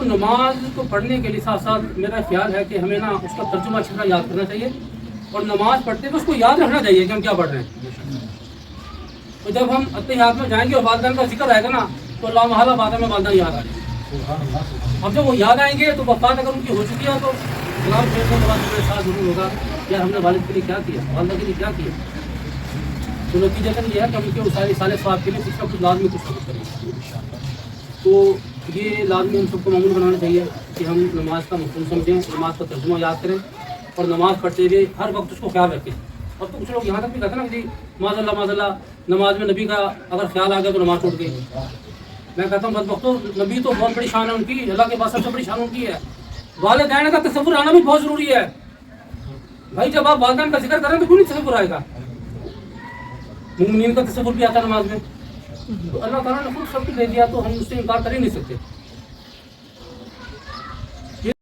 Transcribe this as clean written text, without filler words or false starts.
نماز کو پڑھنے کے لیے ساتھ ساتھ میرا خیال ہے کہ ہمیں نا اس کا ترجمہ اچھی طرح یاد کرنا چاہیے، اور نماز پڑھتے ہوئے اس کو یاد رکھنا چاہیے کہ ہم کیا پڑھ رہے ہیں. تو جب ہم اتحیات میں جائیں گے اور والدین کا ذکر آئے گا نا تو اللہ محالہ بعد میں والدین یاد آئے. اب جب وہ یاد آئیں گے تو وفات اگر ان کی ہو چکی ہے تو سلام پھیرنے کے بعد میرے ساتھ ضرور ہوگا کہ ہم نے والد کے لیے کیا کیا، والدہ کے لیے کیا کیا. تو نتیجہ یہ ہے کہ ہم ان کے سارے ثواب کے لیے کچھ نہ کچھ لازمی کچھ نہ کچھ کریں. تو یہ لازمی ہم سب کو معمول بنانا چاہیے کہ ہم نماز کا مفہوم سمجھیں، نماز کا ترجمہ یاد کریں، اور نماز پڑھتے ہوئے ہر وقت اس کو خیال رکھیں. اب تو کچھ لوگ یہاں تک بھی کہتے ہیں نا کہ معاذ اللہ نماز میں نبی کا اگر خیال آ گیا تو نماز ٹوٹ گئی. میں کہتا ہوں بدبختو، نبی تو بہت بڑی شان ہے ان کی، اللہ کے پاس سب سے بڑی شان ان کی ہے. والدین کا تصور آنا بھی بہت ضروری ہے. بھائی جب آپ والدین کا ذکر کریں تو کیوں نہیں تصور آئے گا؟ مومنین کا تصور بھی آتا ہے نماز میں. تو اللہ تعالیٰ نے خود سب کچھ دے دیا تو ہم اس سے انکار کر ہی نہیں سکتے.